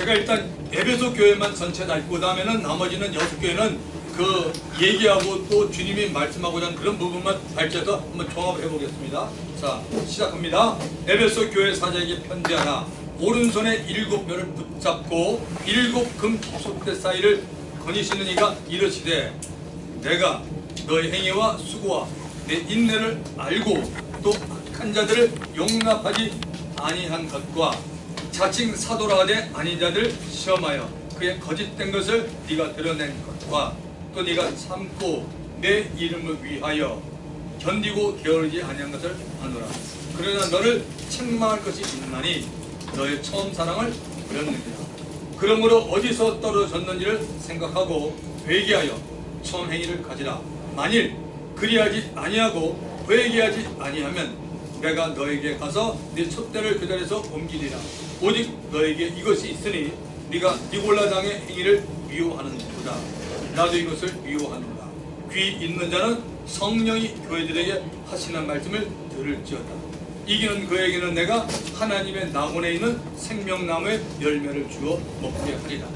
제가 일단 에베소 교회만 전체 다 읽고, 그 다음에는 나머지는 6교회는 그 얘기하고 또 주님이 말씀하고자 하는 그런 부분만 발제해서 한번 종합을 해보겠습니다. 자, 시작합니다. 에베소 교회 사자에게 편지하라. 오른손에 7뼈를 붙잡고 7금 촛대 사이를 거니시는 이가 이르시되, 내가 너의 행위와 수고와 내 인내를 알고 또 악한 자들을 용납하지 아니한 것과 자칭 사도라 하되 아닌 자들 시험하여 그의 거짓된 것을 네가 드러낸 것과 또 네가 참고 내 이름을 위하여 견디고 게으르지 아니한 것을 아노라. 그러나 너를 책망할 것이 있나니 너의 처음 사랑을 버렸느니라. 그러므로 어디서 떨어졌는지를 생각하고 회개하여 처음 행위를 가지라. 만일 그리하지 아니하고 회개하지 아니하면 내가 너에게 가서 네 촛대를 그 자리에서 옮기리라. 오직 너에게 이것이 있으니 네가 니골라 당의 행위를 미워하는도다. 나도 이것을 미워하노라. 귀 있는 자는 성령이 교회들에게 하시는 말씀을 들을지어다. 이기는 그에게는 내가 하나님의 낙원에 있는 생명나무의 열매를 주어 먹게 하리라.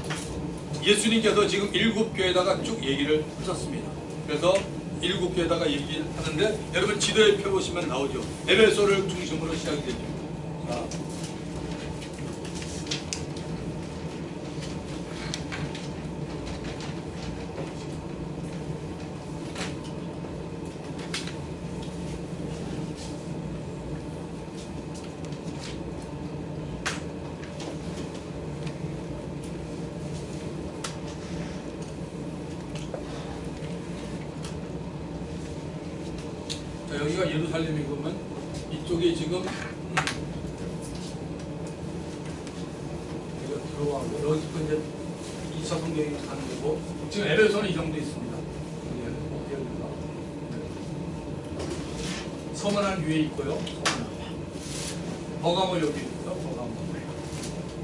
예수님께서 지금 7교회에다가 쭉 얘기를 하셨습니다. 그래서 7교회에다가 얘기를 하는데, 여러분 지도에 펴보시면 나오죠. 에베소를 중심으로 시작이 되죠. 자, 여기가 예루살렘이구만. 이쪽이 지금 여기가 들어가고, 여기서 이제 2차 성경이 가는 거고, 지금 에베소는 이 정도 있습니다. 서문안 위에 있고요. 버가모 여기 있고요. 버가모.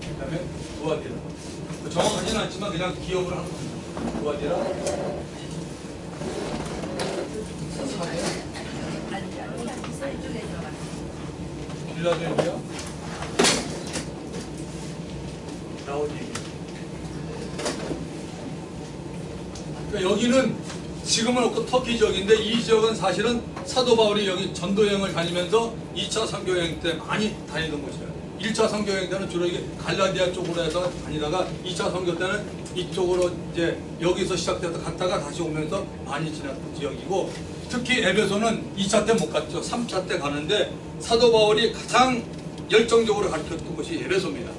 그 다음에 두아디라. 정확하지는 않지만 그냥 기억을 하는 겁니다. 두아디라. 필라델피아, 라오디게아. 그러니까 여기는 지금은 없고 터키 지역인데, 이 지역은 사실은 사도 바울이 여기 전도 여행을 다니면서 2차 선교 여행 때 많이 다니던 곳이에요. 1차 선교 여행 때는 주로 이게 갈라디아 쪽으로 해서 다니다가 2차 선교 때는 이쪽으로 이제 여기서 시작돼서 갔다가 다시 오면서 많이 지났던 지역이고, 특히 에베소는 2차 때 못 갔죠. 3차 때 가는데 사도 바울이 가장 열정적으로 가르쳤던 곳이 에베소입니다.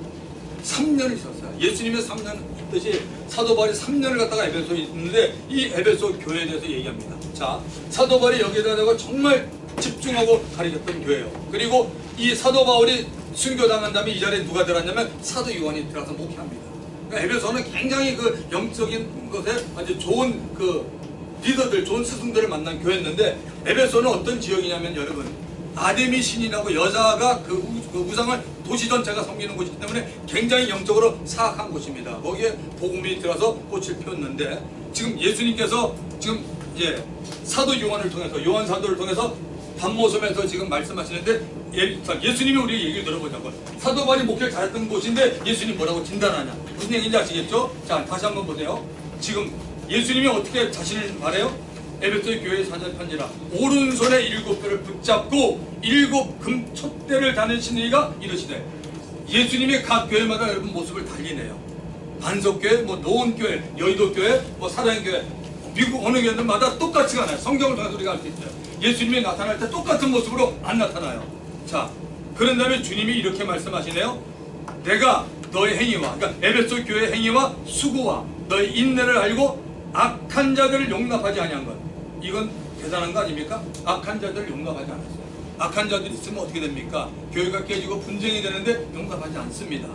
3년을 있었어요. 예수님의 3년 있듯이 사도 바울이 3년을 갔다가 에베소에 있는데, 이 에베소 교회에 대해서 얘기합니다. 자, 사도 바울이 여기에다가 정말 집중하고 가르쳤던 교회예요. 그리고 이 사도 바울이 순교당한 다음에 이 자리에 누가 들어왔냐면 사도 요한이 들어가서 목회합니다. 그러니까 에베소는 굉장히 그 영적인 것에 아주 좋은 그 리더들, 좋은 스승들을 만난 교회였는데, 에베소는 어떤 지역이냐면 여러분, 아데미 신이라고 여자가 그 우상을 도시 전체가 섬기는 곳이기 때문에 굉장히 영적으로 사악한 곳입니다. 거기에 복음이 들어서 꽃을 피웠는데, 지금 예수님께서 지금 이제 사도 요한을 통해서, 요한 사도를 통해서 반모섬에서 지금 말씀하시는데, 예수님이 우리 얘기를 들어보자고. 사도 바울이 목회를 잘했던 곳인데 예수님 뭐라고 진단하냐, 무슨 얘기인지 아시겠죠? 자, 다시 한번 보세요. 지금 예수님이 어떻게 자신을 말해요? 에베소 교회 사자 편지라. 오른손에 7뼈를 붙잡고 7금 촛대를 다니시는 이가 이르시되. 예수님이 각 교회마다 여러분 모습을 달리네요. 반석교회, 뭐 노원교회, 여의도교회, 뭐 사랑교회, 미국 어느 교회들마다 똑같지가 않아요. 성경을 통해서 우리가 알 수 있어요. 예수님이 나타날 때 똑같은 모습으로 안 나타나요. 자, 그런 다음에 주님이 이렇게 말씀하시네요. 내가 너의 행위와, 그러니까 에베소 교회의 행위와 수고와 너의 인내를 알고 악한 자들을 용납하지 아니한 것. 이건 대단한 거 아닙니까? 악한 자들을 용납하지 않았어요. 악한 자들이 있으면 어떻게 됩니까? 교회가 깨지고 분쟁이 되는데 용납하지 않습니다.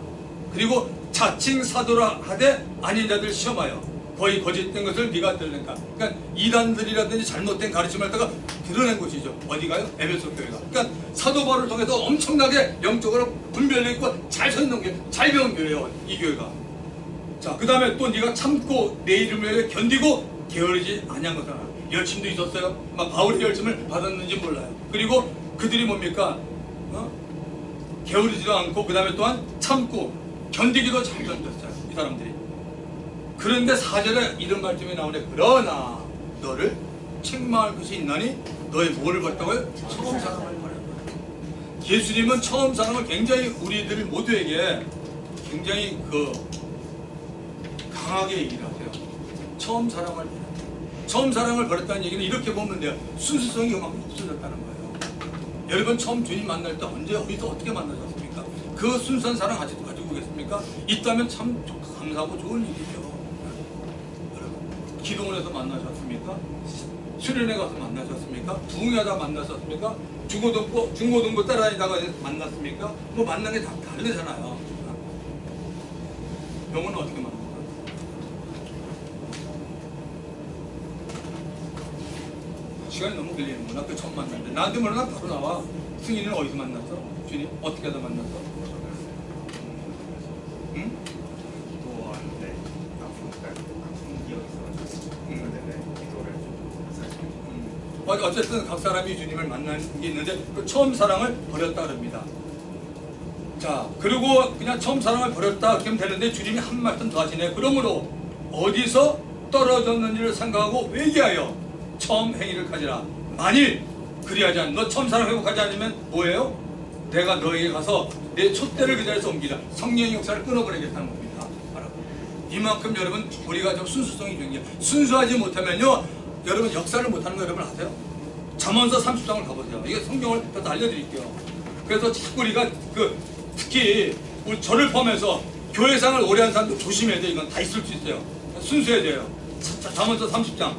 그리고 자칭 사도라 하되 아닌 자들 시험하여 거의 거짓된 것을 네가 드러낸다. 그러니까 이단들이라든지 잘못된 가르침을 갖다가 드러낸 곳이죠. 어디가요? 에베소 교회가. 그러니까 사도 바울을 통해서 엄청나게 영적으로 분별력 있고 잘 서 있는 게, 잘 배운 교회예요, 이 교회가. 자, 그 다음에 또 네가 참고 내 이름을 위해 견디고 게으르지 아니한 것은 열심도 있었어요. 막 바울의 열심을 받았는지 몰라요. 그리고 그들이 뭡니까? 게으르지도 않고, 그 다음에 또한 참고 견디기도 잘 견뎠어요, 이 사람들이. 그런데 4절에 이런 말씀이 나오네. 그러나 너를 책망할 것이 있나니 너의 뭐를 버렸다고요? 처음 사랑을 버렸다. 예수님은 처음 사랑을 굉장히 우리들 모두에게 굉장히 강하게 얘기를 하세요. 처음 사랑을 버렸다. 처음 사랑을 버렸다는 얘기는 이렇게 보면 돼요. 순수성이 그만큼 없어졌다는 거예요. 여러분 처음 주님 만날 때 언제 어디서 어떻게 만나셨습니까? 그 순수한 사랑 아직도 가지고 계십니까? 있다면 참 감사하고 좋은 일이죠. 여러분 기도원에서 만나셨습니까? 수련회 가서 만나셨습니까? 부흥하다 만나셨습니까? 중고등부 따라다니다가 만났습니까? 뭐 만나는 게 다 다르잖아요. 병원은 어떻게 만납니까? 시간이 너무 걸리는구나. 그 처음 만났는데 나한테 물어나 바로 나와. 승인이는 어디서 만났어? 주님 어떻게 하다 만났어? 응? 기도하는데 아픈 기억이 있어가지고 그런데 기도를 사실 어쨌든 각 사람이 주님을 만난 게 있는데 그 처음 사랑을 버렸다 그럽니다. 자, 그리고 그냥 처음 사랑을 버렸다 그러면 되는데 주님이 한 말씀 더 하시네. 그러므로 어디서 떨어졌는지를 생각하고 회개하여 처음 행위를 가지라. 만일 그리하지 않으면 너 처음 사랑 회복하지 않으면 뭐예요? 내가 너에게 가서 내 촛대를 그 자리에서 옮기자. 성령의 역사를 끊어버리겠다는 겁니다. 이만큼 여러분 우리가 좀 순수성이 중요해요. 순수하지 못하면요 여러분 역사를 못하는 거 여러분 아세요? 잠언서 30장을 가보세요. 이게 성경을 더 알려드릴게요. 그래서 자꾸 우리가 특히 우리 저를 포함해서 교회상을 오래 한 사람도 조심해야 돼요. 이건 다 있을 수 있어요. 순수해야 돼요. 잠언서 30장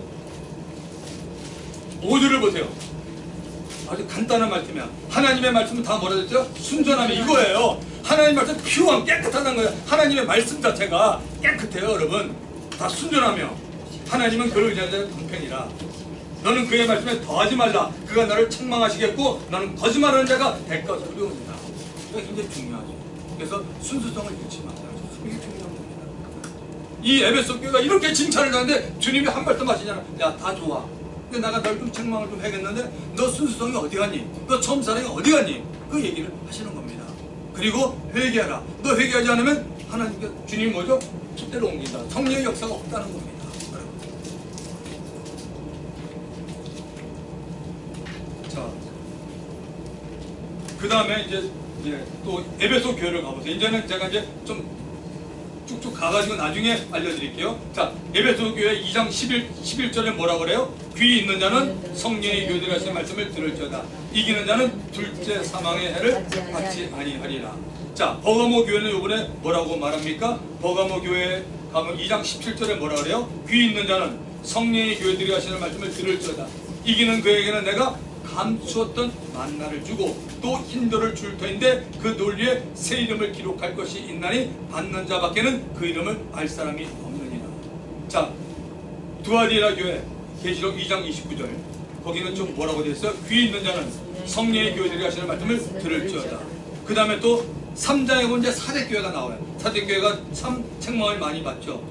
5절을 보세요. 아주 간단한 말씀이야. 하나님의 말씀은 다 뭐라 했죠? 순전함이 이거예요. 하나님의 말씀 피우함 깨끗하다는 거예요. 하나님의 말씀 자체가 깨끗해요. 여러분 다 순전하며 하나님은 그를 의지하는 자는 방편이라. 너는 그의 말씀에 더하지 말라. 그가 너를 책망하시겠고 너는 거짓말하는 자가 될 것을 두려웁니다. 이거 굉장히 중요하죠. 그래서 순수성을 잃지 말라. 이게 중요한 겁니다. 이 에베소 교회가 이렇게 칭찬을 하는데 주님이 한 말씀 하시잖아. 야 다 좋아. 근데 내가 널 좀 책망을 좀 해야겠는데 너 순수성이 어디 갔니? 너 처음 사랑이 어디 갔니? 그 얘기를 하시는 겁니다. 그리고 회개하라. 너 회개하지 않으면 하나님께 주님이 뭐죠? 촛대로 옮긴다. 성령의 역사가 없다는 겁니다. 자, 그 다음에 이제 또 에베소 교회를 가보세요. 이제는 제가 이제 좀 쭉쭉 가가지고 나중에 알려드릴게요. 자, 에베소 교회 2장 11절에 뭐라 그래요? 귀 있는 자는 성령의 교회들이 하시는 말씀을 들을지어다. 이기는 자는 둘째 사망의 해를 받지 아니하리라. 자, 버가모 교회는 이번에 뭐라고 말합니까? 버가모 교회 가면 2장 17절에 뭐라 그래요? 귀 있는 자는 성령의 교회들이 하시는 말씀을 들을지어다. 이기는 그에게는 내가 감추었던 만나를 주고 또 흰돌을 줄 터인데 그 논리에 새 이름을 기록할 것이 있나니 받는 자밖에는 그 이름을 알 사람이 없느니라. 자, 두아디라 교회 계시록 2장 29절 거기는 좀 뭐라고 되어 있어요? 귀 있는 자는 성령의 교회들이 하시는 말씀을 들을지어다. 그 다음에 또 3장에 보면 이제 사대교회가 나와요. 사대교회가 참 책망을 많이 받죠.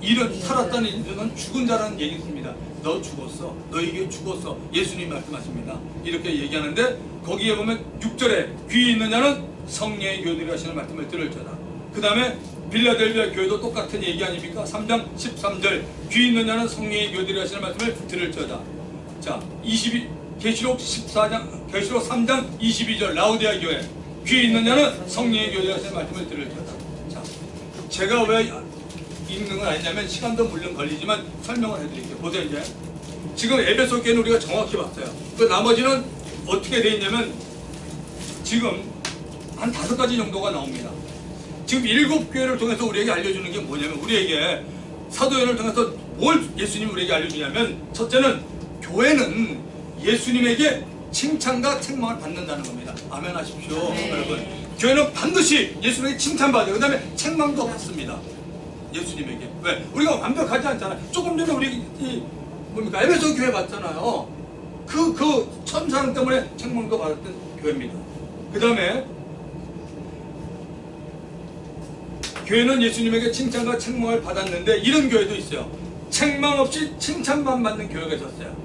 이런 살았다는 인들은 죽은 자라는 얘기 있습니다. 너 죽었어. 너에게 죽었어. 예수님 말씀하십니다. 이렇게 얘기하는데 거기에 보면 6절에 귀 있는 자는 성령의 교회들이 하시는 말씀을 들을지어다. 그 다음에 빌라델비아 교회도 똑같은 얘기 아닙니까? 3장 13절 귀 있는 자는 성령의 교회들이 하시는 말씀을 들을지어다. 자, 계시록 3장 22절 라우디아 교회 귀 있는 자는 성령의 교회들이 하시는 말씀을 들을지어다. 자, 제가 왜 읽는 건 아니냐면 시간도 물론 걸리지만 설명을 해드릴게요. 보세요. 이제 지금 에베소 교회는 우리가 정확히 봤어요. 그 나머지는 어떻게 돼 있냐면 지금 한 5가지 정도가 나옵니다. 지금 7교회를 통해서 우리에게 알려주는 게 뭐냐면 우리에게 사도행을 통해서 뭘 예수님이 우리에게 알려주냐면 첫째는 교회는 예수님에게 칭찬과 책망을 받는다는 겁니다. 아멘 하십시오. 네. 여러분 교회는 반드시 예수님에게 칭찬받아요. 그 다음에 책망도 받습니다. 예수님에게. 왜? 우리가 완벽하지 않잖아요. 조금 전에 우리 뭡니까? 에베소 교회 봤잖아요. 그 천사랑 때문에 책망도 받았던 교회입니다. 그 다음에 교회는 예수님에게 칭찬과 책망을 받았는데 이런 교회도 있어요. 책망 없이 칭찬만 받는 교회가 있었어요.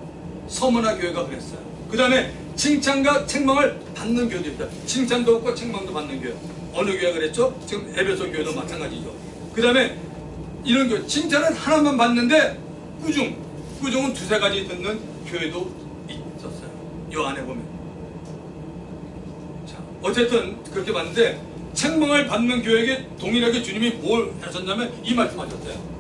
서문화 교회가 그랬어요. 그 다음에 칭찬과 책망을 받는 교회도 있어요. 칭찬도 없고 책망도 받는 교회. 어느 교회 그랬죠? 지금 에베소 교회도 마찬가지죠. 그 다음에 이런 교회 칭찬은 하나만 받는데 꾸중은 두세 가지 듣는 교회도 있었어요. 이 안에 보면. 자, 어쨌든 그렇게 봤는데 책망을 받는 교회에게 동일하게 주님이 뭘 하셨냐면 이 말씀하셨어요.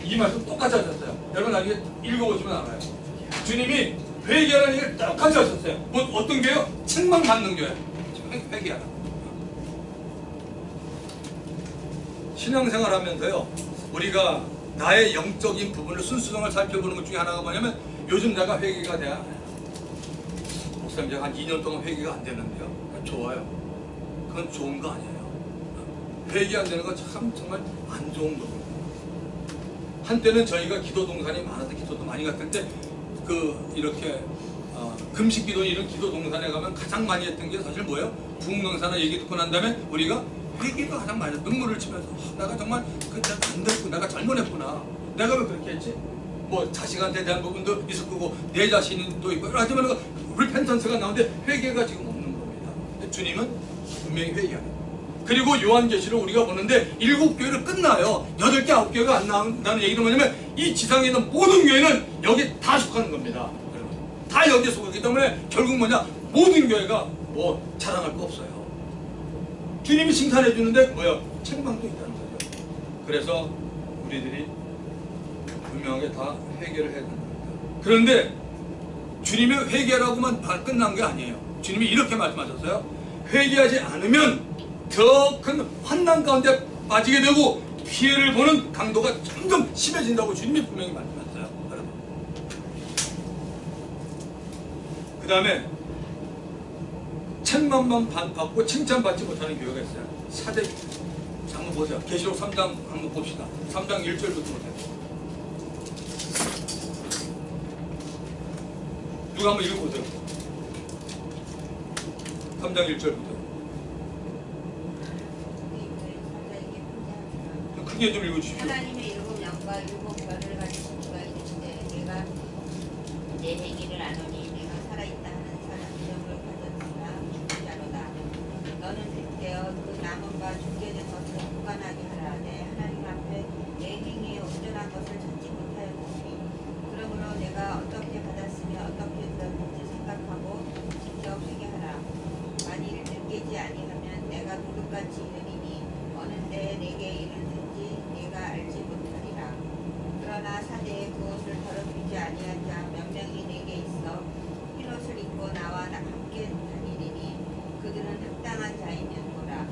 이 말씀 똑같이 하셨어요. 여러분 나중에 읽어보시면 알아요. 주님이 회개하라는 얘기를 똑같이 하셨어요. 뭐 어떤 교회요? 책망받는 교회. 회개하라. 신앙생활 하면서요, 우리가 나의 영적인 부분을 순수성을 살펴보는 것 중에 하나가 뭐냐면 요즘 내가 회개가 돼야 목사님 제가 한 2년 동안 회개가 안 되는데요. 좋아요. 그건 좋은 거 아니에요. 회개 안 되는 건 참 정말 안 좋은 거예요. 한때는 저희가 기도 동산이 많아서 기도도 많이 갔을 때 이렇게 금식 기도 이런 기도 동산에 가면 가장 많이 했던 게 사실 뭐예요? 부흥명사나 얘기 듣고 난 다음에 우리가 회개가 가장 많이 해서 눈물을 치면서 내가 정말 그때 안 됐고 내가 잘못했구나. 내가 왜 그렇게 했지? 뭐 자식한테 대한 부분도 있을 거고 내 자신도 있고 하지만 리펜턴스가 나오는데 회개가 지금 없는 겁니다. 근데 주님은 분명히 회개하는. 그리고 요한계시를 우리가 보는데 7교회를 끝나요. 8개, 9개가 안 나온다는 얘기는 뭐냐면 이 지상에 있는 모든 교회는 여기 다 속하는 겁니다. 다 여기에 속하기 때문에 결국 뭐냐? 모든 교회가 뭐 자랑할 거 없어요. 주님이 칭찬해 주는데 뭐야? 책망도 있다는 거죠. 그래서 우리들이 분명하게 다 회개를 해야 됩니다. 그런데 주님이 회개라고만 끝난 게 아니에요. 주님이 이렇게 말씀하셨어요. 회개하지 않으면 더 큰 환난 가운데 빠지게 되고 피해를 보는 강도가 점점 심해진다고 주님이 분명히 말씀하셨어요. 여러분. 그 다음에 책망만 받고 칭찬받지 못하는 교회가 있어요. 사대. 한번 보세요. 계시록 3장 한번 봅시다. 3장 1절부터 보세요. 누가 한번 읽어보세요. 3장 1절부터. 크게 좀 읽어주십시오. 하나님의 일곱 양과 일곱 별을 가진 주가 있는데 내가 내 행위를 아노니 내가 살아있다 하는 사람 이름을 가졌으나 죽은 자로다. 너는 백되어 그 남은과 죽게된 것을 무관하게 하라. 내 하나님 앞에 내 행위에 온전한 것을 찾지 못하였으니 그러므로 내가 어떻게 받았으며 어떻게 들었는지 생각하고 직접 회개하라. 만일 들키지 아니하면 내가 도둑같이 이르리니 어느 때에 내게 이르든지 내가 알지 못하리라. 그러나 사대에 그옷을 더럽히지 아니한 자 몇 명이 내게 있어 흰옷을 입고 나와 함께 다니리니 그들은 합당한 자이면보라.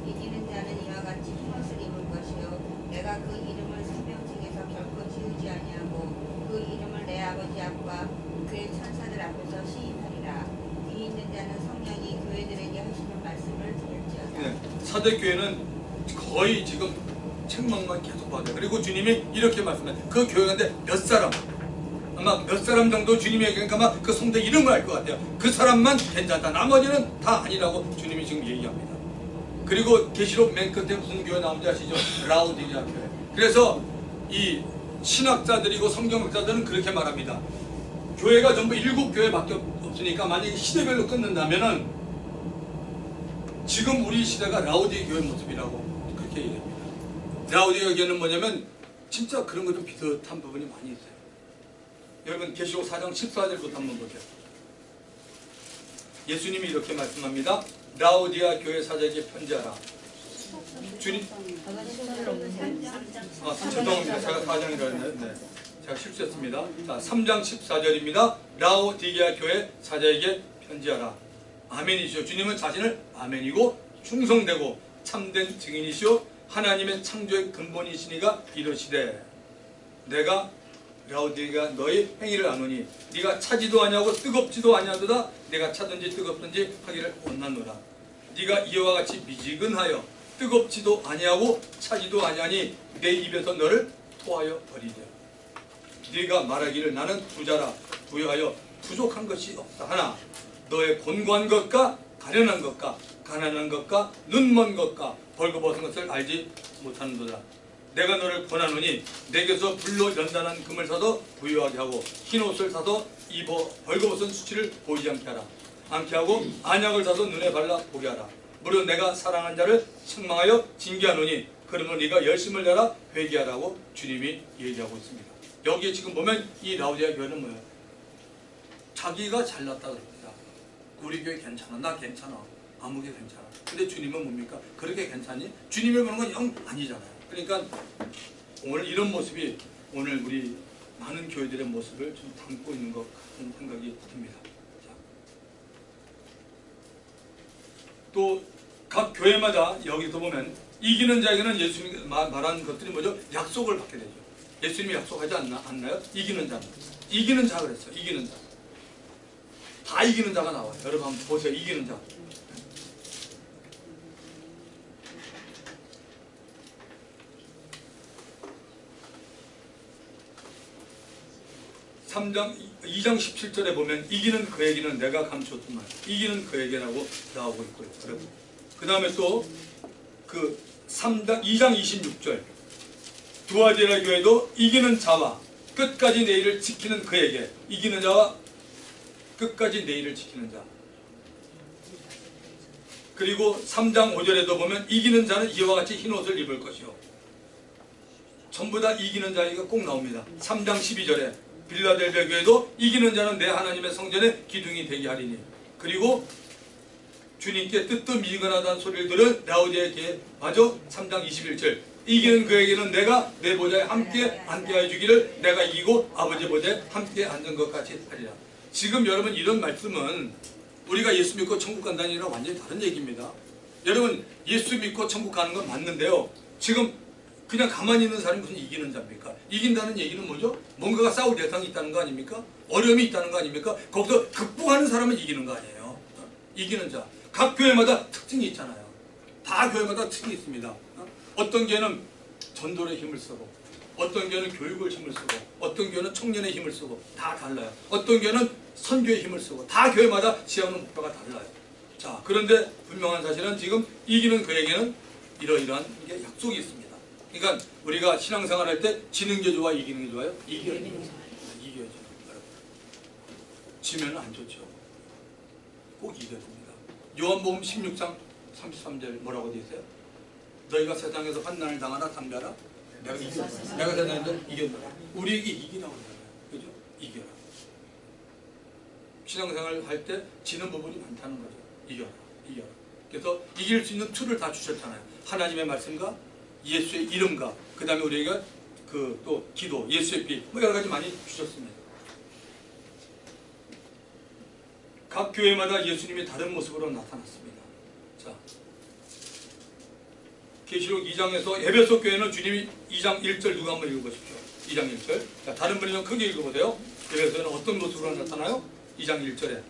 이기는 자는 이와 같이 흰옷을 입을 것이요 내가 그 이름을 생명책에서 결코 지우지 아니하고 그 이름을 내 아버지 앞과 그의 천사들 앞에서 시인하리라. 이 있는 자는 성령이 교회들에게 하시는 말씀을 들을지어다. 네, 사대교회는 거의 지금 책망만 계속 받아요. 그리고 주님이 이렇게 말씀해요. 그 교회인데 몇 사람, 아마 몇 사람 정도 주님이 얘기하니까 아마 그 성도 이름을 알 것 같아요. 그 사람만 괜찮다. 나머지는 다 아니라고 주님이 지금 얘기합니다. 그리고 계시록 맨 끝에 무슨 교회 나오는지 아시죠? 라우디게아 교회. 그래서 이 신학자들이고 성경학자들은 그렇게 말합니다. 교회가 전부 7교회밖에 없으니까 만약에 시대별로 끊는다면은 지금 우리 시대가 라우디게아 교회 모습이라고 그렇게 얘기합니다. 라우디게아 교회는 뭐냐면 진짜 그런 거 좀 비슷한 부분이 많이 있어요. 여러분 계시록 4장 14절부터 한번 보세요. 예수님이 이렇게 말씀합니다. 라우디게아 교회 사자에게 편지하라. 주님, 죄송합니다. 제가 4장이라 했는데 제가 실수했습니다. 자, 3장 14절입니다. 라우디게아 교회 사자에게 편지하라. 아멘이시오. 주님은 자신을 아멘이고 충성되고 참된 증인이시오. 하나님의 창조의 근본이시니가 이르시되 내가 라우디게아 너의 행위를 아노니 네가 차지도 아니하고 뜨겁지도 아니하도다. 내가 차든지 뜨겁든지 하기를 원하노라. 네가 이와 같이 미지근하여 뜨겁지도 아니하고 차지도 아니하니 내 입에서 너를 토하여 버리리라. 네가 말하기를 나는 부자라 부여하여 부족한 것이 없다 하나 너의 곤고한 것과 가련한 것과 가난한 것과 눈먼 것과 벌거벗은 것을 알지 못하는도다. 내가 너를 권하노니 내게서 불로 연단한 금을 사서 부유하게 하고 흰옷을 사서 입어 벌거벗은 수치를 보이지 않게 하라. 않게 하고 안약을 사서 눈에 발라 보게 하라. 무릇 내가 사랑한 자를 책망하여 징계하노니 그러면 네가 열심을 내라 회개하라고 주님이 얘기하고 있습니다. 여기에 지금 보면 이 라오디아 교회는 뭐예요? 자기가 잘났다 그럽니다. 우리 교회 괜찮아, 나 괜찮아, 아무개 괜찮아. 근데 주님은 뭡니까? 그렇게 괜찮니? 주님이 보는 건 영 아니잖아요. 그러니까 오늘 이런 모습이 오늘 우리 많은 교회들의 모습을 좀 담고 있는 것 같은 생각이 듭니다. 또 각 교회마다 여기서 보면 이기는 자에게는 예수님이 말한 것들이 뭐죠? 약속을 받게 되죠. 예수님이 약속하지 않나요? 이기는 자. 이기는 자 그랬어요. 이기는 자. 다 이기는 자가 나와요. 여러분 한번 보세요. 이기는 자. 2장 17절에 보면 이기는 그에게는 내가 감추었더만 이기는 그에게라고 나오고 있고요. 그 다음에 또 그 2장 26절 두아디라 교회도 이기는 자와 끝까지 내 일을 지키는 그에게 이기는 자와 끝까지 내 일을 지키는 자. 그리고 3장 5절에도 보면 이기는 자는 이와 같이 흰 옷을 입을 것이요. 전부 다 이기는 자가 꼭 나옵니다. 3장 12절에 빌라델비아 교회도 이기는 자는 내 하나님의 성전에 기둥이 되게 하리니. 그리고 주님께 뜨뜻미건하다는 소리를 들은 라오디아 교회 마저 3장 21절 이기는 그에게는 내가 내 보좌에 함께 앉게 해주기를 내가 이기고 아버지 보좌에 함께 앉은 것 같이 하리라. 지금 여러분 이런 말씀은 우리가 예수 믿고 천국 간다는 얘기랑 완전히 다른 얘기입니다. 여러분 예수 믿고 천국 가는 건 맞는데요. 지금 그냥 가만히 있는 사람이 무슨 이기는 자입니까? 이긴다는 얘기는 뭐죠? 뭔가가 싸울 대상이 있다는 거 아닙니까? 어려움이 있다는 거 아닙니까? 거기서 극복하는 사람은 이기는 거 아니에요. 이기는 자. 각 교회마다 특징이 있잖아요. 다 교회마다 특징이 있습니다. 어떤 교회는 전도의 힘을 쓰고 어떤 교회는 교육을 힘을 쓰고 어떤 교회는 청년의 힘을 쓰고 다 달라요. 어떤 교회는 선교의 힘을 쓰고 다 교회마다 지향하는 목표가 달라요. 자, 그런데 분명한 사실은 지금 이기는 그에게는 이러이러한 게 약속이 있습니다. 그러니까 우리가 신앙생활 할 때 지는 게 좋아 이기는 게 좋아요? 이겨야죠. 이겨야죠. 지면 안 좋죠. 꼭 이겨야 됩니다. 요한복음 16장 33절 뭐라고 되어 있어요? 너희가 세상에서 환난을 당하나 담배하라. 내가 세상에서 이겼노라. 우리에게 이기라고 하잖아요. 그죠? 이겨라. 신앙생활 할 때 지는 부분이 많다는 거죠. 이겨라. 이겨라. 그래서 이길 수 있는 툴을 다 주셨잖아요. 하나님의 말씀과 예수의 이름과 그 다음에 우리가 그 또 기도, 예수의 피 뭐 여러 가지 많이 주셨습니다. 각 교회마다 예수님이 다른 모습으로 나타났습니다. 자, 계시록 2장에서 에베소 교회는 주님이 2장 1절 누가 한번 읽어보십시오. 2장 1절. 자, 다른 분이 좀 크게 읽어보세요. 에베소는 어떤 모습으로 나타나요? 2장 1절에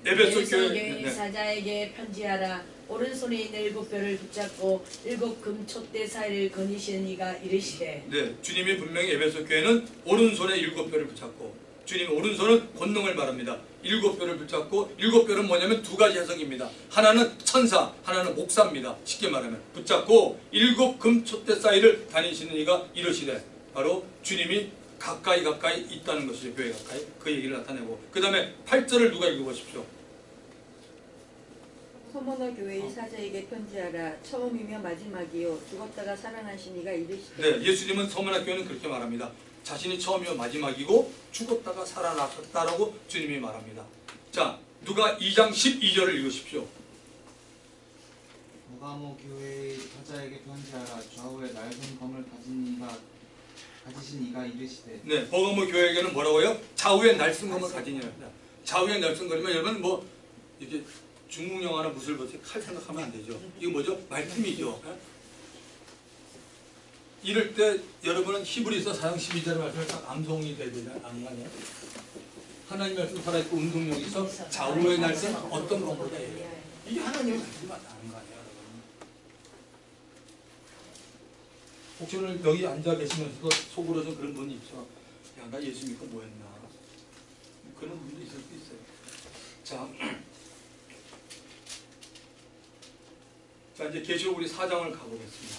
에베소 교회 사자에게 편지하라. 오른손에 있는 7뼈를 붙잡고 7금 촛대 사이를 거니시는 이가 이르시되. 네, 주님이 분명히 에베소 교회는 오른손에 7뼈를 붙잡고 주님 오른손은 권능을 말합니다. 7뼈를 붙잡고 7뼈는 뭐냐면 두 가지 해석입니다. 하나는 천사, 하나는 목사입니다. 쉽게 말하면 붙잡고 7금 촛대 사이를 다니시는 이가 이르시되 바로 주님이 가까이 있다는 것이죠. 교회 가까이 그 얘기를 나타내고 그 다음에 8절을 누가 읽어보십시오. 소모너 교회의 사자에게 편지하라. 처음이며 마지막이요 죽었다가 살아나신 이가 이르시되. 네, 예수님은 서문화 교회는 그렇게 말합니다. 자신이 처음이요 마지막이고 죽었다가 살아나셨다라고 주님이 말합니다. 자, 누가 2장 12절을 읽으십시오. 버가모 교회의 사자에게 편지하라. 좌우에 낡은 검을 가지신 이가 이르시되. 네, 버가모 교회에게는 뭐라고요? 좌우에 날쌘 검을 가진 이랍니다. 좌우에 날쌘 검이면 여러분 뭐 이렇게 중국 영화나 무술 보세요. 칼 생각하면 안 되죠. 이거 뭐죠? 말씀이죠. 이럴 때 여러분은 히브리서 4장 12절의 말씀을 딱 암송이 돼야 되지 않나요? 하나님 말씀 살아있고 운동력이 있어 좌우에 날쌘 어떤 검보다 이게 하나님의 말씀이 맞다는 거 아니에요, 여러분? 혹시 오늘 여기 앉아 계시면서도 속으로 좀 그런 분이 있죠. 야, 나 예수 믿고 뭐 했나? 그런 분도 있을 수 있어요. 자, 이제 계시록 우리 4장을 가보겠습니다.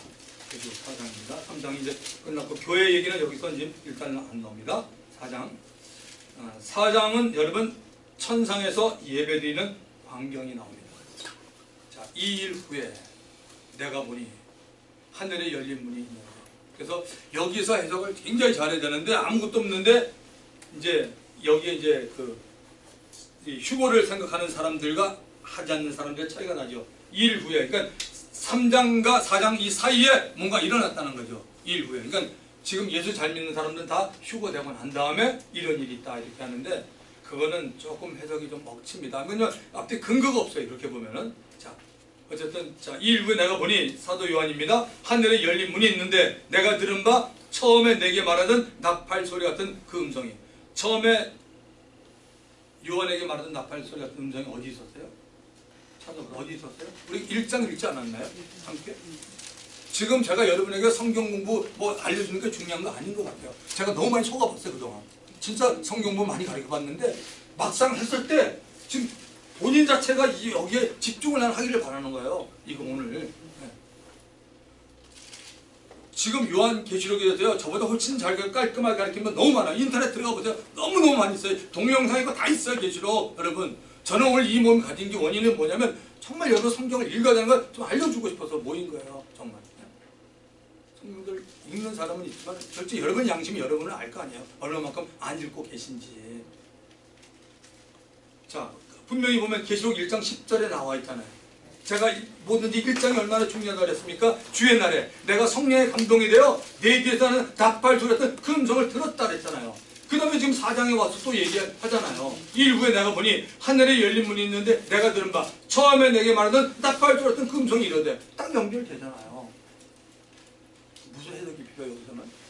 계시록 4장입니다. 3장이 이제 끝났고 교회 얘기는 여기서 이제 일단 안 나옵니다. 4장. 4장은 여러분 천상에서 예배드리는 광경이 나옵니다. 자, 2일 후에 내가 보니 하늘에 열린 문이 있는 거예요. 그래서 여기서 해석을 굉장히 잘해야 되는데 아무것도 없는데 이제 여기에 이제 이 휴거를 생각하는 사람들과 하지 않는 사람들의 차이가 나죠. 2일 후에, 그러니까 3장과 4장 이 사이에 뭔가 일어났다는 거죠. 2일 후에. 그러니까 지금 예수 잘 믿는 사람들은 다 휴거되고 난 다음에 이런 일이 있다 이렇게 하는데 그거는 조금 해석이 좀 먹칩니다. 왜냐면 앞뒤 근거가 없어요. 이렇게 보면은. 자, 어쨌든 자 2일 후에 내가 보니 사도 요한입니다. 하늘에 열린 문이 있는데 내가 들은 바 처음에 내게 말하던 나팔 소리 같은 그 음성이, 처음에 요한에게 말하던 나팔 소리 같은 음성이 어디 있었어요? 찾아보세요. 어디 있었어요? 우리 1장 읽지 않았나요? 함께? 지금 제가 여러분에게 성경 공부 뭐 알려주는 게 중요한 거 아닌 것 같아요. 제가 너무 많이 속아봤어요 그동안. 진짜 성경 공부 많이 가르쳐봤는데 막상 했을 때 지금 본인 자체가 여기에 집중을 하기를 바라는 거예요. 이거 오늘. 네. 지금 요한계시록에 대해서 저보다 훨씬 잘 깔끔하게 가르치면 너무 많아요. 인터넷 들어가 보세요. 너무너무 많이 있어요. 동영상 이거 다 있어요. 계시록. 여러분, 저는 오늘 이 몸 가진 게 원인은 뭐냐면 정말 여러분 성경을 읽어야 되는 걸 좀 알려주고 싶어서 모인 거예요. 정말. 성경을 읽는 사람은 있지만 절대 여러분 양심이 여러분은 알 거 아니에요. 얼마만큼 안 읽고 계신지. 자, 분명히 보면 계시록 1장 10절에 나와 있잖아요. 제가 뭐든지 1장이 얼마나 중요하다고 그랬습니까? 주의 날에 내가 성령의 감동이 되어 내 뒤에서 하는 나팔 소리 같은 그 음성을 들었다 그랬잖아요. 그 다음에 지금 4장에 와서 또 얘기하잖아요. 이 일부에 내가 보니 하늘에 열린 문이 있는데 내가 들은 바 처음에 내게 말하던 나팔 소리 같은 그 음성이 이러되 딱 연결되잖아요. 무슨 해석이 필요해요 여기서는?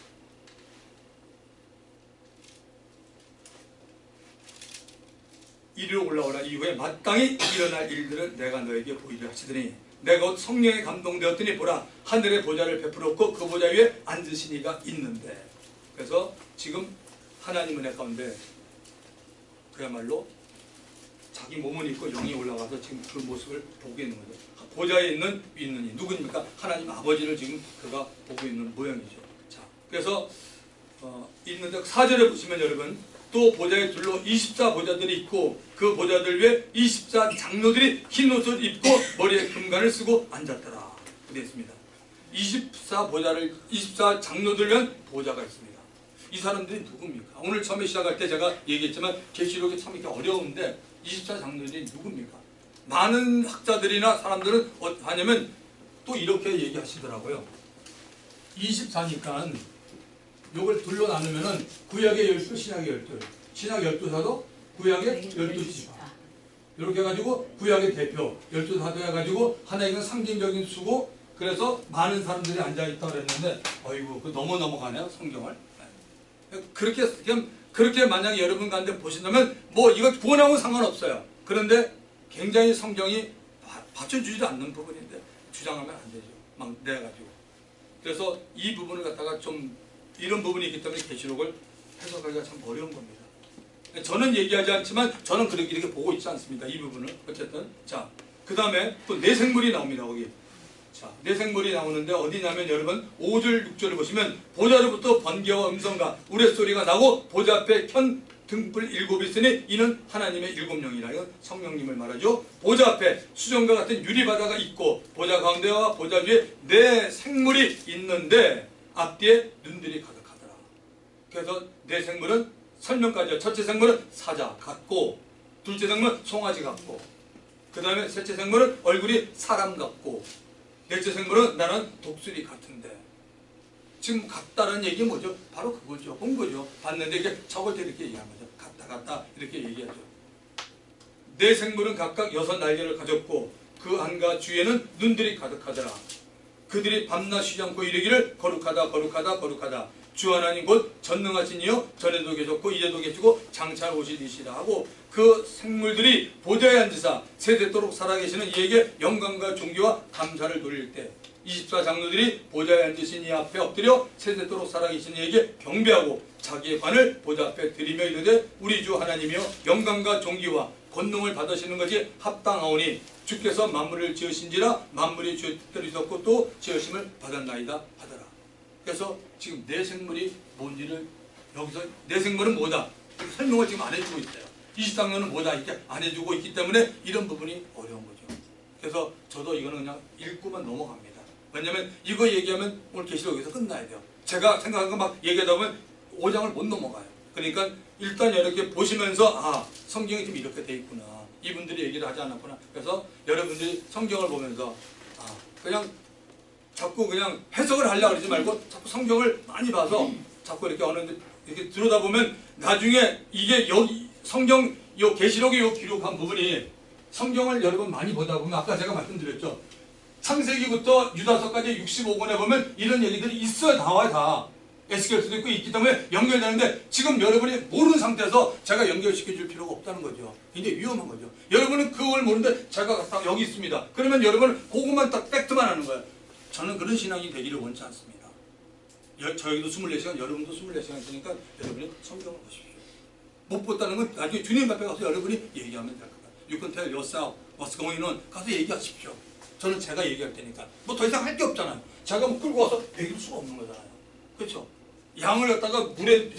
이리로 올라오라 이후에 마땅히 일어날 일들을 내가 너에게 보이려 하시더니 내가 곧 성령에 감동되었더니 보라 하늘의 보좌를 베풀었고 그 보좌 위에 앉으신 이가 있는데, 그래서 지금 하나님 은혜 가운데 그야말로 자기 몸은 있고 영이 올라가서 지금 그 모습을 보고 있는 거죠. 보좌에 있는 이 누구입니까? 하나님 아버지를 지금 그가 보고 있는 모양이죠. 자, 그래서 있는데 4절에 보시면 여러분 또 보좌에 둘러 24보좌들이 있고 그 보좌들 위에 24장로들이 흰 옷을 입고 머리에 금관을 쓰고 앉았더라. 그렇게 있습니다. 24장로들 위한 보좌가 있습니다. 이 사람들이 누굽니까? 오늘 처음에 시작할 때 제가 얘기했지만 계시록이 참 이렇게 어려운데 24장로들이 누굽니까? 많은 학자들이나 사람들은 하냐면 또 이렇게 얘기하시더라고요. 24니까 요걸 둘러 나누면은 구약의 12, 신약의 12. 신약 12사도 구약의 12시파. 이렇게 해가지고 구약의 대표 12사도 해가지고 하나님은 상징적인 수고, 그래서 많은 사람들이 앉아있다고 그랬는데 어이구 그 넘어가네요 성경을. 그렇게 만약에 여러분 가운데 보신다면 뭐 이거 구원하고 상관없어요. 그런데 굉장히 성경이 받쳐주지도 않는 부분인데 주장하면 안 되죠. 막 내가지고. 그래서 이 부분을 갖다가 좀 이런 부분이 있기 때문에 계시록을 해석하기가 참 어려운 겁니다. 저는 얘기하지 않지만 저는 이렇게 보고 있지 않습니다. 이 부분을. 어쨌든 자, 그 다음에 또 내생물이 나옵니다. 거기. 자, 내생물이 나오는데 어디냐면 여러분 5절 6절을 보시면 보좌로부터 번개와 음성과 우레소리가 나고 보좌 앞에 켠 등불 7이 있으니 이는 하나님의 7영이라. 이건 성령님을 말하죠. 보좌 앞에 수정과 같은 유리바다가 있고 보좌 가운데와 보좌 위에 네 생물이 있는데 앞뒤에 눈들이 가득하더라. 그래서 네 생물은 설명까지요. 첫째 생물은 사자 같고, 둘째 생물은 송아지 같고, 그 다음에 셋째 생물은 얼굴이 사람 같고, 넷째 생물은 나는 독수리 같은데. 지금 같다는 얘기 뭐죠? 바로 그거죠. 본 거죠. 봤는데 이게 적을 때 이렇게 얘기한 거죠. 같다 이렇게 얘기하죠. 네 생물은 각각 6날개를 가졌고 그 안과 주위에는 눈들이 가득하더라. 그들이 밤낮 쉬지 않고 이르기를 거룩하다 거룩하다 주 하나님 곧 전능하신 이여 전에도 계셨고 이제도 계시고 장차 오시리시라 하고, 그 생물들이 보좌에 앉으사 세대토록 살아계시는 이에게 영광과 존귀와 감사를 돌릴 때 24장로들이 보좌에 앉으신 이 앞에 엎드려 세대토록 살아계신 이에게 경배하고 자기의 관을 보좌 앞에 드리며 이르되 우리 주 하나님이여 영광과 존귀와 권능을 받으시는 것이 합당하오니 주께서 만물을 지으신지라 만물이 주의 뜻대로 있었고 또 지으심을 받았나이다 하더라. 그래서 지금 내 생물이 뭔지를 여기서 내 생물은 뭐다 설명을 지금 안 해주고 있어요. 23년은 뭐다 이렇게 안 해주고 있기 때문에 이런 부분이 어려운 거죠. 그래서 저도 이거는 그냥 읽고만 넘어갑니다. 왜냐면 이거 얘기하면 오늘 계시록 여기서 끝나야 돼요. 제가 생각한 거 막 얘기하다 보면 5장을 못 넘어가요. 그러니까 일단 이렇게 보시면서 아, 성경이 좀 이렇게 돼 있구나. 이분들이 얘기를 하지 않았구나. 그래서 여러분들이 성경을 보면서 아, 그냥 자꾸 그냥 해석을 하려고 그러지 말고 자꾸 성경을 많이 봐서 자꾸 이렇게 어느 이렇게 들여다보면 나중에 이게 여기 성경 요 계시록에 요 기록한 부분이 성경을 여러분 많이 보다 보면 아까 제가 말씀드렸죠. 창세기부터 유다서까지 65권에 보면 이런 얘기들이 있어야 나와요. 다 에스겔서도 있고 있기 때문에 연결되는데 지금 여러분이 모르는 상태에서 제가 연결시켜 줄 필요가 없다는 거죠. 굉장히 위험한 거죠. 여러분은 그걸 모르는데 제가 딱 여기 있습니다. 그러면 여러분은 그것만 딱 팩트만 하는 거예요. 저는 그런 신앙이 되기를 원치 않습니다. 저희도 24시간, 여러분도 24시간 있으니까 여러분이 성경을 보십시오. 못 봤다는 건 나중에 주님 앞에 가서 여러분이 얘기하면 될 거예요. You can tell yourself what's going on. 가서 얘기하십시오. 저는 제가 얘기할 테니까. 뭐 더 이상 할 게 없잖아요. 제가 뭐 끌고 와서 먹일 수가 없는 거잖아요. 그렇죠? 양을 갖다가 물에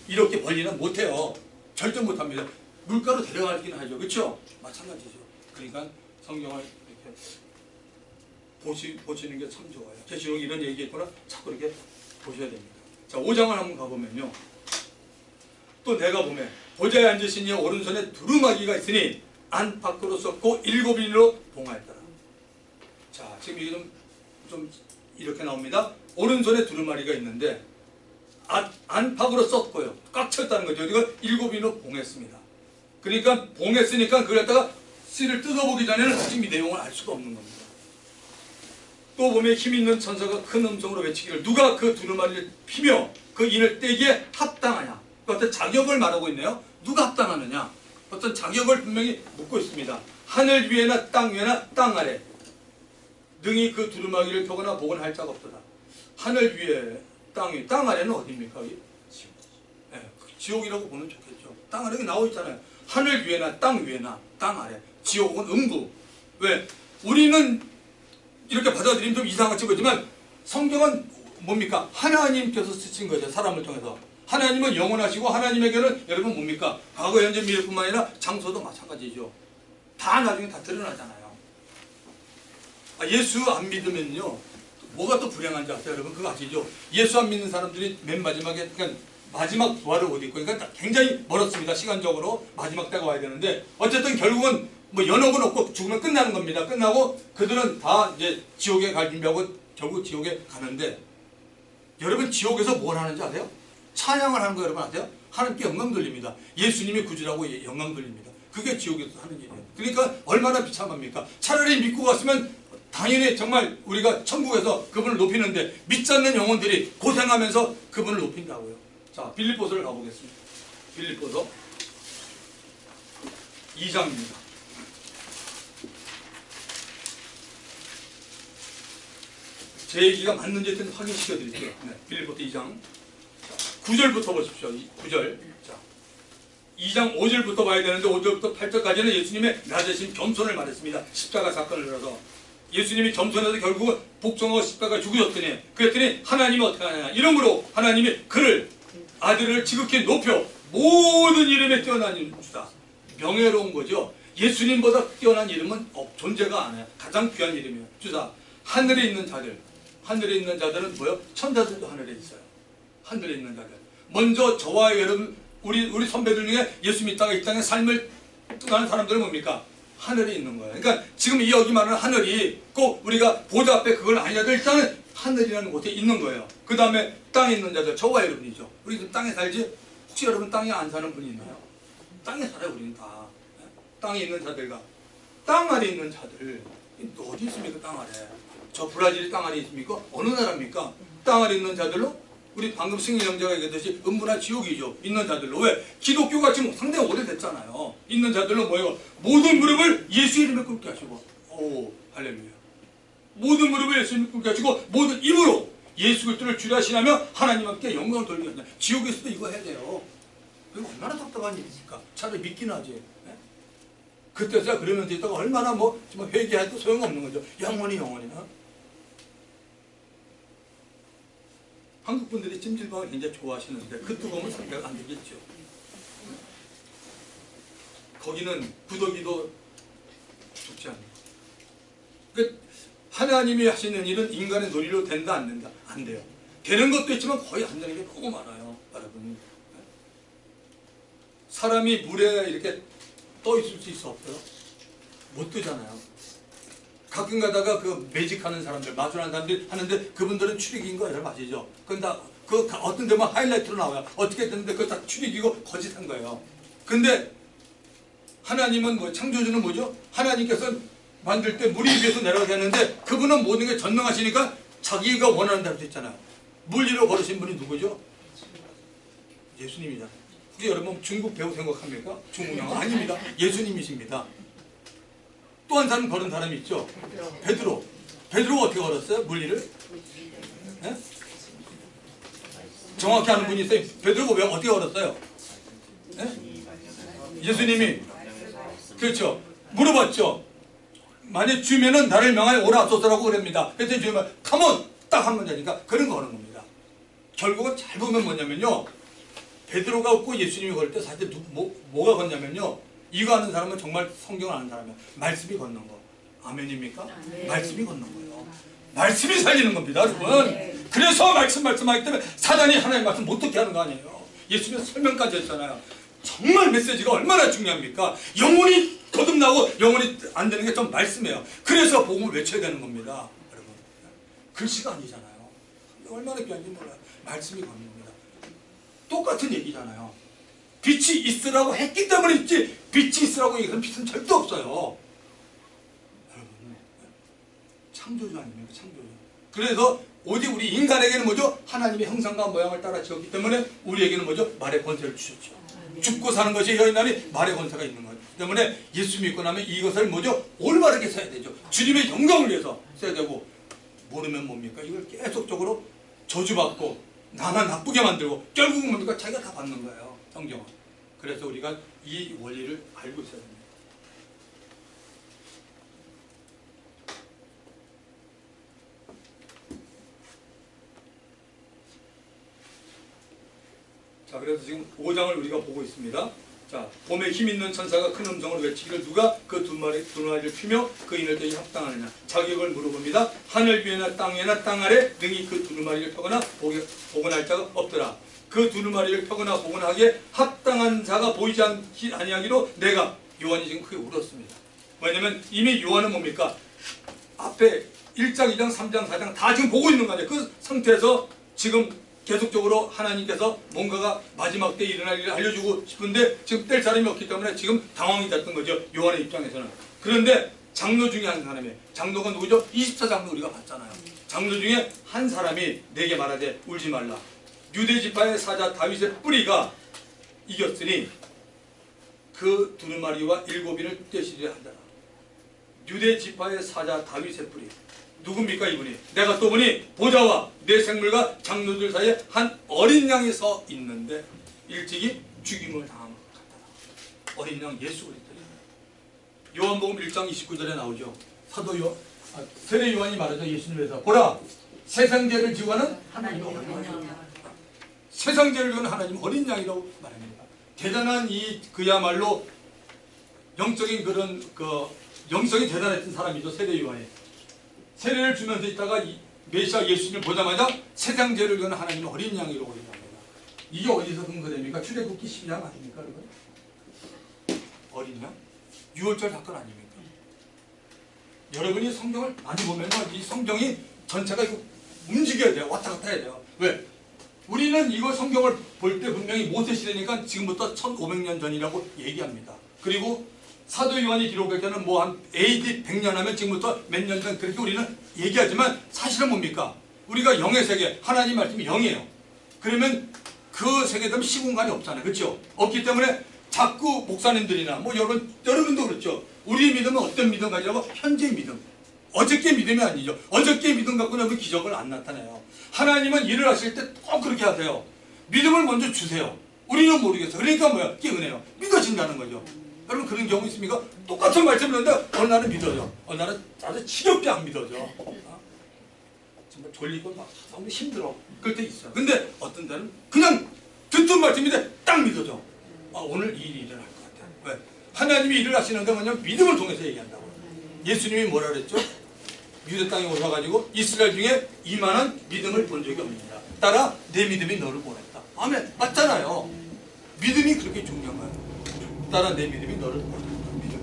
이렇게 벌리는 못해요. 절대 못합니다. 물가로 데려가긴 하죠. 그렇죠? 마찬가지죠. 그러니까 성경을 이렇게 보시는 게 참 좋아요. 계시록 이런 얘기했거나 자꾸 이렇게 보셔야 됩니다. 자, 5장을 한번 가보면요. 또 내가 보면 보좌에 앉으신 이의 오른손에 두루마기가 있으니 안팎으로 썼고 7인으로 봉하였더라. 자, 지금 이게 좀 이렇게 나옵니다. 오른손에 두루마리가 있는데 안팎으로 썼고요. 꽉 찼다는 거죠. 이거 7인으로 봉했습니다. 그러니까 봉했으니까 그걸 갖다가 씨를 뜯어보기 전에는 지금 이 내용을 알 수가 없는 겁니다. 또 보면 힘있는 천사가 큰 음성으로 외치기를 누가 그 두루마리를 피며 그 인을 떼기에 합당하냐. 어떤 자격을 말하고 있네요. 누가 합당하느냐. 어떤 자격을 분명히 묻고 있습니다. 하늘 위에나 땅 위에나 땅 아래 능히 그 두루마기를 펴거나 복원할 자가 없도다. 하늘 위에 땅 위, 땅 아래는 어디입니까? 지옥. 네, 지옥이라고 보면 좋겠죠. 땅 아래 나와 있잖아요. 하늘 위에나 땅 위에나 땅 아래. 지옥은 음부. 왜? 우리는 이렇게 받아들이면 좀 이상할지 보지만 성경은 뭡니까? 하나님께서 쓰신 거죠. 사람을 통해서. 하나님은 영원하시고 하나님에게는 여러분 뭡니까? 과거, 현재, 미래뿐만 아니라 장소도 마찬가지죠. 다 나중에 다 드러나잖아요. 예수 안 믿으면요. 뭐가 또 불행한지 아세요? 여러분 그거 아시죠? 예수 안 믿는 사람들이 맨 마지막에 그러니까 마지막 부활을 못 입고 그러니까 굉장히 멀었습니다. 시간적으로 마지막 때가 와야 되는데 어쨌든 결국은 뭐 연옥은 없고 죽으면 끝나는 겁니다. 끝나고 그들은 다 이제 지옥에 갈 준비하고 결국 지옥에 가는데 여러분 지옥에서 뭘 하는지 아세요? 찬양을 하는 거 여러분 아세요? 하나님께 영광 돌립니다. 예수님이 구주라고 영광 돌립니다. 그게 지옥에서 하는 일이에요. 그러니까 얼마나 비참합니까? 차라리 믿고 갔으면 당연히 정말 우리가 천국에서 그분을 높이는데 믿지 않는 영혼들이 고생하면서 그분을 높인다고요. 자, 빌립보서를 가보겠습니다. 빌립보서 2장입니다. 제 얘기가 맞는지 일단 확인시켜 드릴게요. 네, 빌립보서 2장 9절부터 보십시오. 9절. 자, 2장 5절부터 봐야 되는데 5절부터 8절까지는 예수님의 낮으신 겸손을 말했습니다. 십자가 사건을 들어서 예수님이 겸손해서 결국은 복종하고 십자가 죽으셨더니 그랬더니 하나님이 어떻게 하느냐. 이러므로 하나님이 그를 아들을 지극히 높여 모든 이름에 뛰어난 이름 주다. 명예로운 거죠. 예수님보다 뛰어난 이름은 존재가 안 해요. 가장 귀한 이름이에요. 주사. 하늘에 있는 자들. 하늘에 있는 자들은 뭐요? 천사들도 하늘에 있어요. 하늘에 있는 자들. 먼저 저와 여러분 우리 선배들 중에 예수 믿다가 이 땅에 삶을 떠나는 사람들은 뭡니까? 하늘에 있는 거예요. 그러니까 지금 이 여기 말하는 하늘이 꼭 우리가 보좌 앞에 그걸 아니라도 일단은 하늘이라는 곳에 있는 거예요. 그 다음에 땅에 있는 자들, 저와 여러분이죠. 우리 지금 땅에 살지? 혹시 여러분 땅에 안 사는 분이 있나요? 땅에 살아요, 우리는 다. 땅에 있는 자들과 땅 아래 있는 자들. 어디 있습니까, 땅 아래? 저 브라질이 땅 아래 있습니까? 어느 나라입니까? 땅 아래 있는 자들로? 우리 방금 승희 형제가 얘기했듯이 음부나 지옥이죠. 있는 자들로. 왜? 기독교가 지금 상당히 오래됐잖아요. 있는 자들로 뭐예요? 모든 무릎을 예수 이름에 꿇게 하시고. 오, 할렐루야. 모든 무릎을 예수 이름에 꿇게 하시고 모든 입으로 예수 그리스도를 주라 하시나며 하나님 함께 영광을 돌리게 한다. 지옥에서도 이거 해야 돼요. 이거 얼마나 답답한 일입니까? 차라리 믿긴 하지. 네? 그때서야 그러면서 있다가 얼마나 뭐 정말 회개해도 소용없는 거죠. 영원히. 한국 분들이 찜질방을 굉장히 좋아하시는데 그 뜨거움은 상대가 안 되겠죠. 거기는 구더기도 죽지 않는 거. 그러니까 하나님이 하시는 일은 인간의 논리로 된다 안 된다? 안 돼요. 되는 것도 있지만 거의 안 되는 게 너무 많아요. 여러분. 사람이 물에 이렇게 떠 있을 수 있어 없어요? 못 뜨잖아요. 가끔 가다가 그 매직하는 사람들, 마술하는 사람들이 하는데 그분들은 추리기인 거예요. 맞으죠? 그 어떤 데만 하이라이트로 나와요. 어떻게 됐는데 그거 다 추리기고 거짓한 거예요. 근데 하나님은 뭐 창조주는 뭐죠? 하나님께서 만들 때 물이 위에서 내려가게 하는데 그분은 모든 게 전능하시니까 자기가 원하는 대로 됐잖아요. 물 위로 걸으신 분이 누구죠? 예수님이잖아요. 혹시 여러분 중국 배우 생각합니까? 중국 영화 아닙니다. 예수님이십니다. 또 한 사람 걸은 사람이 있죠. 베드로. 베드로가 어떻게 걸었어요? 물 위를? 네? 정확히 아는 분이 있어요. 베드로가 왜 어떻게 걸었어요? 네? 예수님이 그렇죠. 물어봤죠. 만약 주면은 나를 명하여 오라 하소서라고 그럽니다. 그랬더니 주면 컴온 딱 하면 되니까 그런 거 하는 겁니다. 결국은 잘 보면 뭐냐면요. 베드로가 없고 예수님이 걸을 때 사실 뭐가 걷냐면요. 이거 하는 사람은 정말 성경을 아는 사람이야. 말씀이 걷는 거. 아멘입니까? 네. 말씀이 걷는 거예요. 말씀이 살리는 겁니다, 여러분. 그래서 말씀하기 때문에 사단이 하나님의 말씀 못 듣게 하는 거 아니에요. 예수님 설명까지 했잖아요. 정말 메시지가 얼마나 중요합니까? 영혼이 거듭나고 영혼이 안 되는 게 좀 말씀이에요. 그래서 복음을 외쳐야 되는 겁니다, 여러분. 글씨가 아니잖아요. 얼마나 귀한지 몰라요. 말씀이 걷는 겁니다. 똑같은 얘기잖아요. 빛이 있으라고 했기 때문에 있지 빛이 있으라고 얘기하는 빛은 절대 없어요. 여러분, 창조주 아닙니까? 창조주. 그래서 오직 우리 인간에게는 뭐죠? 하나님의 형상과 모양을 따라 지었기 때문에 우리에게는 뭐죠? 말의 권세를 주셨죠. 죽고 사는 것이 여인나니 말의 권세가 있는 거예요. 때문에 예수 믿고 나면 이것을 뭐죠? 올바르게 써야 되죠. 주님의 영광을 위해서 써야 되고 모르면 뭡니까? 이걸 계속적으로 저주받고 나만 나쁘게 만들고 결국은 뭡니까? 자기가 다 받는 거예요. 성경은. 그래서 우리가 이 원리를 알고 있어야 됩니다. 자, 그래서 지금 5장을 우리가 보고 있습니다. 자, 봄에 힘있는 천사가 큰 음성으로 외치기를 누가 그 두 마리를 피며 그인을 때에 합당하느냐 자격을 물어봅니다. 하늘 위에나 땅 위에나 땅 아래 능히 그 두루마리를 펴거나 복원할 자가 없더라. 그 두루마리를 펴거나 복원하기에 합당한 자가 보이지 아니하기로 내가 요한이 지금 크게 울었습니다. 왜냐면 이미 요한은 뭡니까? 앞에 1장, 2장, 3장, 4장 다 지금 보고 있는 거 아니에요. 그 상태에서 지금 계속적으로 하나님께서 뭔가가 마지막 때 일어날 일을 알려주고 싶은데 지금 뗄 사람이 없기 때문에 지금 당황이 됐던 거죠. 요한의 입장에서는. 그런데 장로 중에 한 사람이에요. 장로가 누구죠? 24장로 우리가 봤잖아요. 장로 중에 한 사람이 내게 말하되 울지 말라. 유대지파의 사자 다윗의 뿌리가 이겼으니 그 두루마리와 7인을 떼시리라 한다. 유대지파의 사자 다윗의 뿌리. 누굽니까 이분이? 내가 또 보니 보좌와 내 생물과 장로들 사이에 한 어린 양이 서 있는데 일찍이 죽임을 당한 것 같다. 어린 양 예수 그리스도. 요한복음 1장 29절에 나오죠. 세례 요한이 말하죠. 예수님에서 보라 세상 죄를 지고 가는 하나님의 어린 양. 세상 죄를 지고 가는 하나님 어린 양이라고 말합니다. 대단한 그야말로 영적인 그런 영성이 대단했던 사람이죠. 세례 요한이. 세례를 주면서 있다가 메시아 예수님을 보자마자 세상 죄를 지는 하나님의 어린 양이라고 얘기합니다. 이게 어디서 근거됩니까? 출애굽기 12장 아닙니까? 여러분? 어린 양? 6월절 사건 아닙니까? 여러분이 성경을 많이 보면 이 성경이 전체가 이거 움직여야 돼요. 왔다 갔다 해야 돼요. 왜? 우리는 이거 성경을 볼 때 분명히 모세 시대니까 지금부터 1500년 전이라고 얘기합니다. 그리고 사도 요한이 기록할 때는 뭐 한 AD 100년 하면 지금부터 몇 년 전 그렇게 우리는 얘기하지만 사실은 뭡니까? 우리가 영의 세계, 하나님 말씀이 영이에요. 그러면 그 세계에 시공간이 없잖아요. 그렇죠? 없기 때문에 자꾸 목사님들이나 뭐 여러분도 그렇죠. 우리의 믿음은 어떤 믿음 가지라고? 현재의 믿음. 어저께 믿음이 아니죠. 어저께 믿음 갖고는 그 기적을 안 나타내요. 하나님은 일을 하실 때 꼭 그렇게 하세요. 믿음을 먼저 주세요. 우리는 모르겠어요. 그러니까 뭐야? 그게 은혜요. 믿어진다는 거죠. 여러분 그런 경우 있습니까? 똑같은 말씀을 하는데 어느 날은 믿어져. 어느 날은 아주 지겹게 안 믿어져. 정말 졸리고 막 너무 힘들어. 그럴 때 있어요. 근데 어떤 때는 그냥 듣던 말씀인데 딱 믿어져. 오늘 이 일이 일어날 것 같아. 왜? 하나님이 일을 하시는 건 그냥 믿음을 통해서 얘기한다고. 예수님이 뭐라 그랬죠? 유대 땅에 오셔가지고 이스라엘 중에 이만한 믿음을 본 적이 없습니다. 따라 내 믿음이 너를 보냈다. 아멘. 맞잖아요. 믿음이 그렇게 중요한 거예요. 따라 내 믿음이 너를 보냈다. 믿음.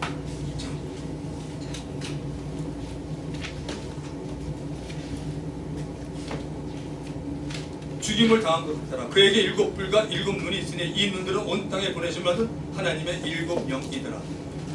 죽임을 당한 것 같더라. 그에게 일곱 뿔과 일곱 눈이 있으니 이 눈들은 온 땅에 보내신 받은 하나님의 일곱 영이더라.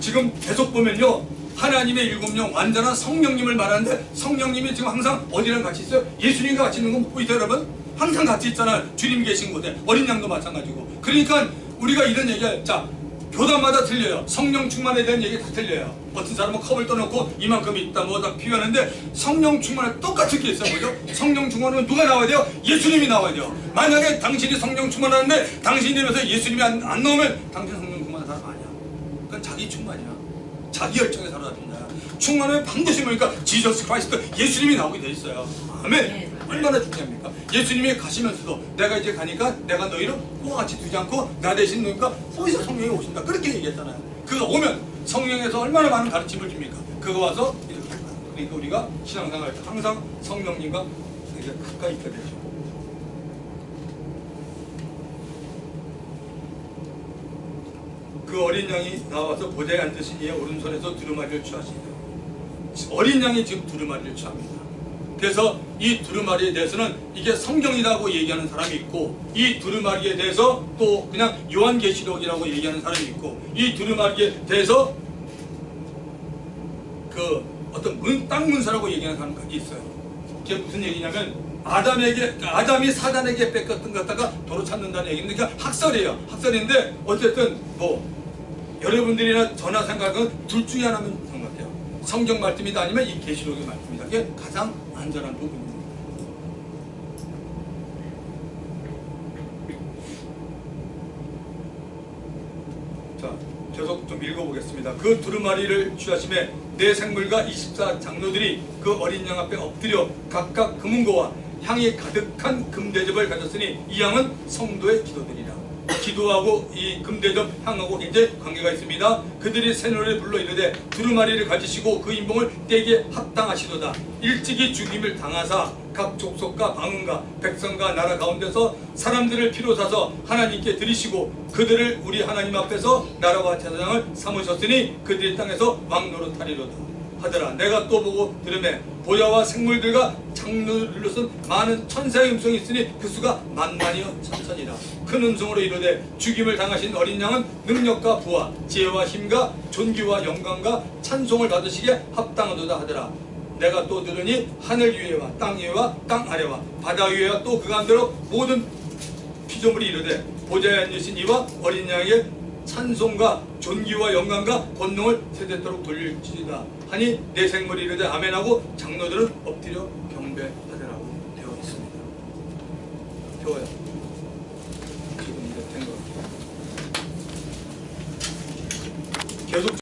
지금 계속 보면요, 하나님의 일곱 영, 완전한 성령님을 말하는데 성령님이 지금 항상 어디랑 같이 있어요? 예수님과 같이 있는 건 못 보이세요, 여러분? 항상 같이 있잖아요. 주님 계신 곳에. 어린 양도 마찬가지고. 그러니까 우리가 이런 얘기할, 자, 교단마다 틀려요. 성령 충만에 대한 얘기 다 틀려요. 어떤 사람은 컵을 떠놓고 이만큼 있다 뭐다 비유하는데 성령 충만에 똑같이 게 있어요. 그죠? 성령 충만은 누가 나와야 돼요? 예수님이 나와야 돼요. 만약에 당신이 성령 충만하는데 당신이 입에서 예수님이 안 나오면 당신 성령 충만한 사람 아니야. 그건 자기 충만이야. 자기 열정에 사로잡힌 자야. 충만하면 반드시 보니까 지저스 크라이스트, 예수님이 나오게 돼 있어요. 아멘. 얼마나 중요합니까? 예수님이 가시면서도 내가 이제 가니까 내가 너희를 그와 같이 두지 않고 나 대신 너희가 거기서 성령이 오신다. 그렇게 얘기했잖아요. 그가 오면 성령에서 얼마나 많은 가르침을 줍니까? 그거 와서 이렇게 할 거야. 그러니까 우리가 신앙생활 할 때 항상 성령님과 이제 가까이 있게 되죠. 그 어린 양이 나와서 보좌에 앉으신 이의 오른손에서 두루마리를 취하시니라. 어린 양이 지금 두루마리를 취합니다. 그래서 이 두루마리에 대해서는 이게 성경이라고 얘기하는 사람이 있고, 이 두루마리에 대해서 또 그냥 요한계시록이라고 얘기하는 사람이 있고, 이 두루마리에 대해서 그 어떤 땅 문서라고 얘기하는 사람까지 있어요. 그게 무슨 얘기냐면 아담이 사단에게 뺏겼던 것 갖다가 도로 찾는다는 얘기인데, 그러니까 학설이에요. 학설인데 어쨌든 뭐 여러분들이나 저나 생각은 둘 중에 하나면 생각해요. 성경 말씀이다 아니면 이 계시록의 말씀이다. 이게 가장 안전한 부분입니다. 자, 계속 좀 읽어보겠습니다. 그 두루마리를 취하심에 네 생물과 24장로들이 그 어린 양 앞에 엎드려 각각 금은고와 향이 가득한 금대접을 가졌으니 이 양은 성도의 기도들이라. 기도하고 이 금대접 향하고 이제 관계가 있습니다. 그들이 새 노래를 불러 이르되 두루마리를 가지시고 그 인봉을 떼기에 합당하시도다. 일찍이 죽임을 당하사 각 족속과 방언과 백성과 나라 가운데서 사람들을 피로 사서 하나님께 드리시고 그들을 우리 하나님 앞에서 나라와 제사장을 삼으셨으니 그들이 땅에서 왕노릇하리로다 하더라. 내가 또 보고 들으매 보야와 생물들과 장로들로 쓴 많은 천사의 음성이 있으니 그 수가 만만이여 천천이라. 큰 음성으로 이르되 죽임을 당하신 어린 양은 능력과 부와 지혜와 힘과 존귀와 영광과 찬송을 받으시기에 합당하도다 하더라. 내가 또 들으니 하늘 위에와 땅 위에와 땅 아래와 바다 위에와 또 그 가운데로 모든 피조물이 이르되 보좌에 앉으신 이와 어린 양에게 찬송과 존귀와 영광과 권능을 세대토록 돌릴지다 하니 내 생물이 이르되 아멘하고 장로들은 엎드려 경배하더라고 되어 있습니다. 좋아요. 지금 이제 된 것 같아요. 계속